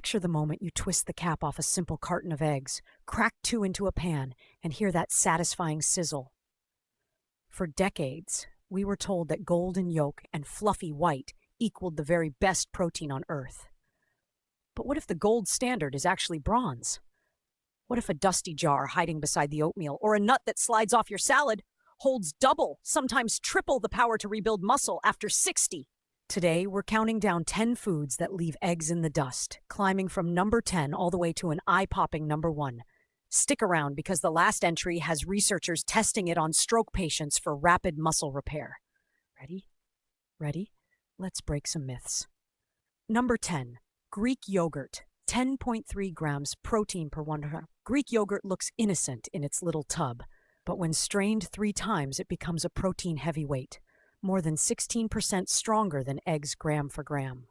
Picture the moment you twist the cap off a simple carton of eggs, crack two into a pan, and hear that satisfying sizzle. For decades, we were told that golden yolk and fluffy white equaled the very best protein on Earth. But what if the gold standard is actually bronze? What if a dusty jar hiding beside the oatmeal or a nut that slides off your salad holds double, sometimes triple the power to rebuild muscle after 60? Today, we're counting down 10 foods that leave eggs in the dust, climbing from number 10 all the way to an eye-popping number 1. Stick around because the last entry has researchers testing it on stroke patients for rapid muscle repair. Ready? Ready? Let's break some myths. Number 10, Greek yogurt, 10.3 grams protein per 100. Greek yogurt looks innocent in its little tub, but when strained 3 times, it becomes a protein heavyweight, more than 16% stronger than eggs gram for gram.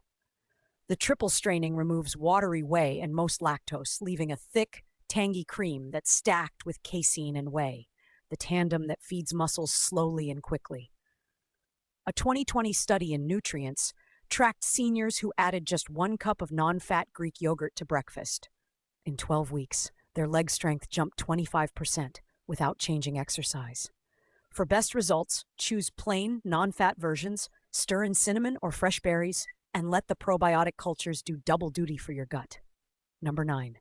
The triple straining removes watery whey and most lactose, leaving a thick, tangy cream that's stacked with casein and whey, the tandem that feeds muscles slowly and quickly. A 2020 study in Nutrients tracked seniors who added just 1 cup of non-fat Greek yogurt to breakfast. In 12 weeks, their leg strength jumped 25% without changing exercise. For best results, choose plain, non-fat versions, stir in cinnamon or fresh berries, and let the probiotic cultures do double duty for your gut. Number 9.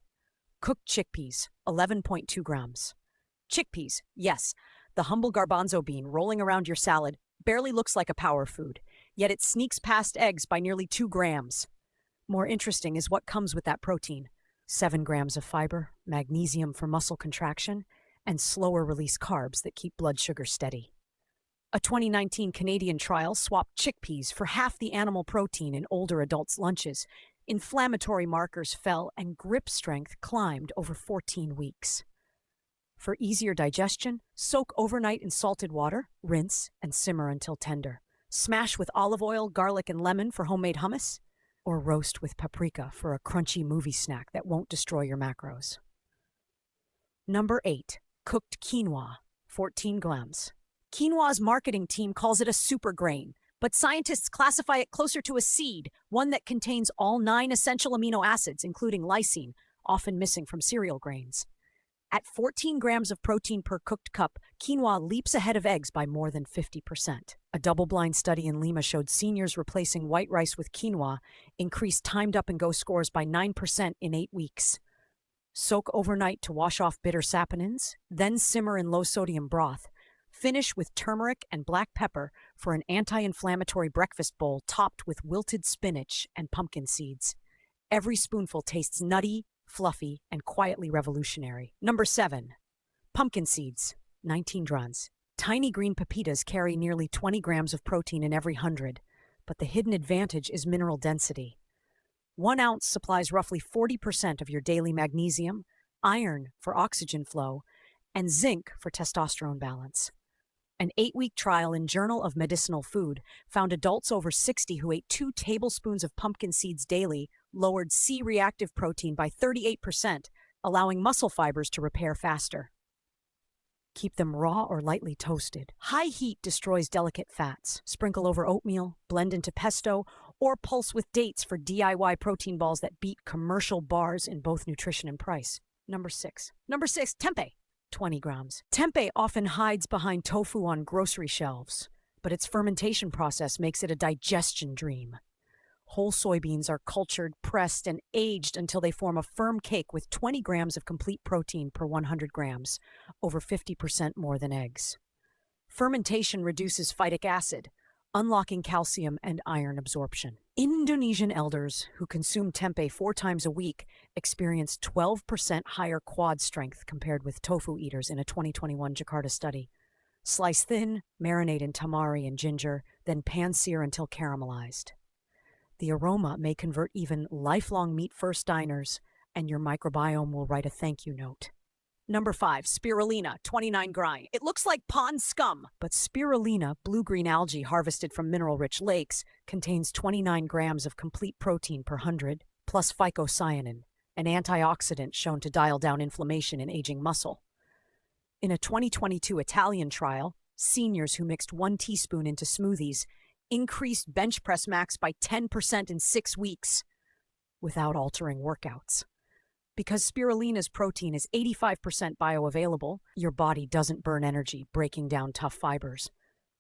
Cooked chickpeas, 11.2 grams. Chickpeas, yes, the humble garbanzo bean rolling around your salad, barely looks like a power food, yet it sneaks past eggs by nearly 2 grams. More interesting is what comes with that protein. 7 grams of fiber, magnesium for muscle contraction, and slower-release carbs that keep blood sugar steady. A 2019 Canadian trial swapped chickpeas for half the animal protein in older adults' lunches. Inflammatory markers fell and grip strength climbed over 14 weeks. For easier digestion, soak overnight in salted water, rinse, and simmer until tender. Smash with olive oil, garlic, and lemon for homemade hummus, or roast with paprika for a crunchy movie snack that won't destroy your macros. Number 8. Cooked quinoa, 14 grams. Quinoa's marketing team calls it a super grain, but scientists classify it closer to a seed, one that contains all 9 essential amino acids, including lysine, often missing from cereal grains. At 14 grams of protein per cooked cup, quinoa leaps ahead of eggs by more than 50%. A double-blind study in Lima showed seniors replacing white rice with quinoa increased timed up and go scores by 9% in 8 weeks. Soak overnight to wash off bitter saponins, then simmer in low-sodium broth. Finish with turmeric and black pepper for an anti-inflammatory breakfast bowl topped with wilted spinach and pumpkin seeds. Every spoonful tastes nutty, fluffy, and quietly revolutionary. Number 7. Pumpkin seeds, 19 grams. Tiny green pepitas carry nearly 20 grams of protein in every 100, but the hidden advantage is mineral density. 1 ounce supplies roughly 40% of your daily magnesium, iron for oxygen flow, and zinc for testosterone balance. An 8-week trial in Journal of Medicinal Food found adults over 60 who ate 2 tablespoons of pumpkin seeds daily lowered C-reactive protein by 38%, allowing muscle fibers to repair faster. Keep them raw or lightly toasted. High heat destroys delicate fats. Sprinkle over oatmeal, blend into pesto, or pulse with dates for DIY protein balls that beat commercial bars in both nutrition and price. Number 6, tempeh, 20 grams. Tempeh often hides behind tofu on grocery shelves, but its fermentation process makes it a digestion dream. Whole soybeans are cultured, pressed, and aged until they form a firm cake with 20 grams of complete protein per 100 grams, over 50% more than eggs. Fermentation reduces phytic acid, unlocking calcium and iron absorption. Indonesian elders who consume tempeh 4 times a week experienced 12% higher quad strength compared with tofu eaters in a 2021 Jakarta study. Slice thin, marinate in tamari and ginger, then pan-sear until caramelized. The aroma may convert even lifelong meat-first diners, and your microbiome will write a thank you note. Number 5, spirulina, 29 grams. It looks like pond scum, but spirulina, blue-green algae harvested from mineral-rich lakes, contains 29 grams of complete protein per 100, plus phycocyanin, an antioxidant shown to dial down inflammation in aging muscle. In a 2022 Italian trial, seniors who mixed 1 teaspoon into smoothies increased bench press max by 10% in 6 weeks. without altering workouts. Because spirulina's protein is 85% bioavailable, your body doesn't burn energy breaking down tough fibers.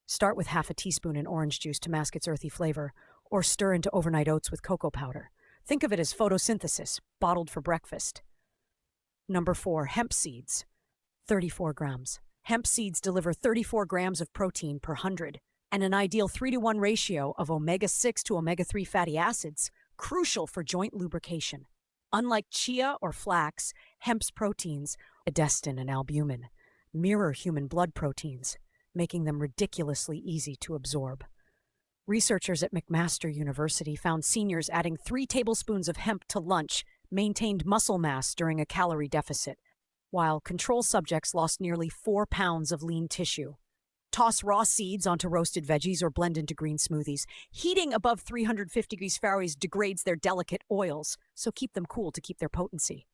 Start with half a teaspoon in orange juice to mask its earthy flavor, or stir into overnight oats with cocoa powder. Think of it as photosynthesis, bottled for breakfast. Number 4, hemp seeds. 34 grams. Hemp seeds deliver 34 grams of protein per 100, and an ideal 3-to-1 ratio of omega-6 to omega-3 fatty acids, crucial for joint lubrication. Unlike chia or flax, hemp's proteins, edestin and albumin, mirror human blood proteins, making them ridiculously easy to absorb. Researchers at McMaster University found seniors adding 3 tablespoons of hemp to lunch maintained muscle mass during a calorie deficit, while control subjects lost nearly 4 pounds of lean tissue. Toss raw seeds onto roasted veggies or blend into green smoothies. Heating above 350 degrees Fahrenheit degrades their delicate oils, so keep them cool to keep their potency.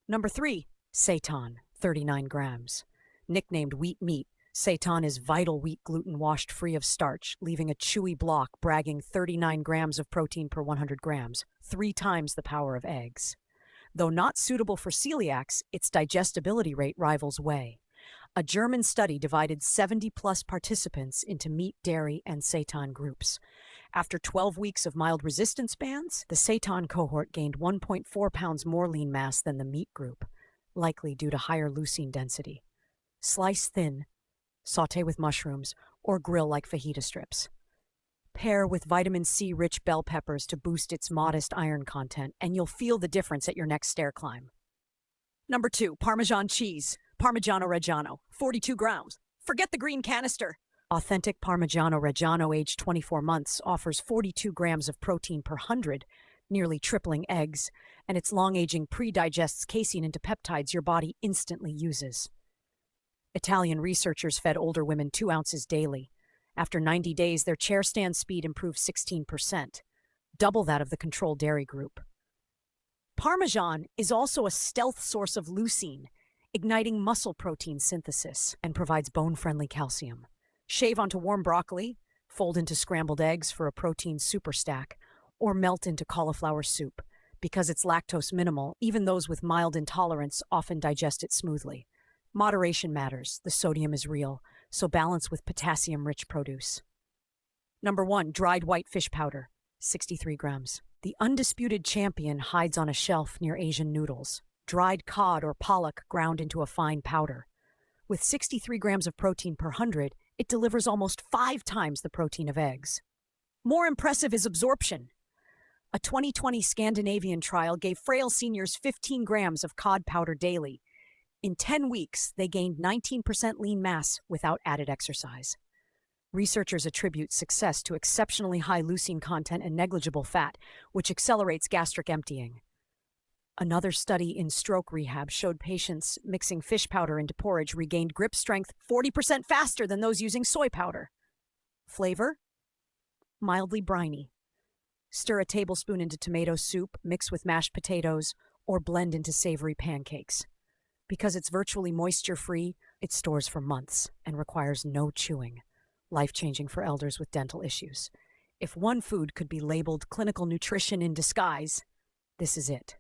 Number 3, seitan, 39 grams. Nicknamed wheat meat, seitan is vital wheat gluten washed free of starch, leaving a chewy block bragging 39 grams of protein per 100 grams, 3 times the power of eggs. Though not suitable for celiacs, its digestibility rate rivals whey. A German study divided 70-plus participants into meat, dairy, and seitan groups. After 12 weeks of mild resistance bands, the seitan cohort gained 1.4 pounds more lean mass than the meat group, likely due to higher leucine density. Slice thin, saute with mushrooms, or grill like fajita strips. Pair with vitamin C-rich bell peppers to boost its modest iron content, and you'll feel the difference at your next stair climb. Number 2, Parmesan cheese. Parmigiano Reggiano, 42 grams. Forget the green canister. Authentic Parmigiano Reggiano, aged 24 months, offers 42 grams of protein per 100, nearly tripling eggs, and its long-aging pre-digests casein into peptides your body instantly uses. Italian researchers fed older women 2 ounces daily. After 90 days, their chair stand speed improved 16%, double that of the control dairy group. Parmesan is also a stealth source of leucine, igniting muscle protein synthesis, and provides bone-friendly calcium. Shave onto warm broccoli, fold into scrambled eggs for a protein super stack, or melt into cauliflower soup. Because it's lactose minimal, even those with mild intolerance often digest it smoothly. Moderation matters. The sodium is real, so balance with potassium-rich produce. Number 1, dried white fish powder, 63 grams. The undisputed champion hides on a shelf near Asian noodles. Dried cod or pollock ground into a fine powder. With 63 grams of protein per 100, it delivers almost 5 times the protein of eggs. More impressive is absorption. A 2020 Scandinavian trial gave frail seniors 15 grams of cod powder daily. In 10 weeks, they gained 19% lean mass without added exercise. Researchers attribute success to exceptionally high leucine content and negligible fat, which accelerates gastric emptying. Another study in stroke rehab showed patients mixing fish powder into porridge regained grip strength 40% faster than those using soy powder. Flavor? Mildly briny. Stir a tablespoon into tomato soup, mix with mashed potatoes, or blend into savory pancakes. Because it's virtually moisture-free, it stores for months and requires no chewing. Life-changing for elders with dental issues. If one food could be labeled clinical nutrition in disguise, this is it.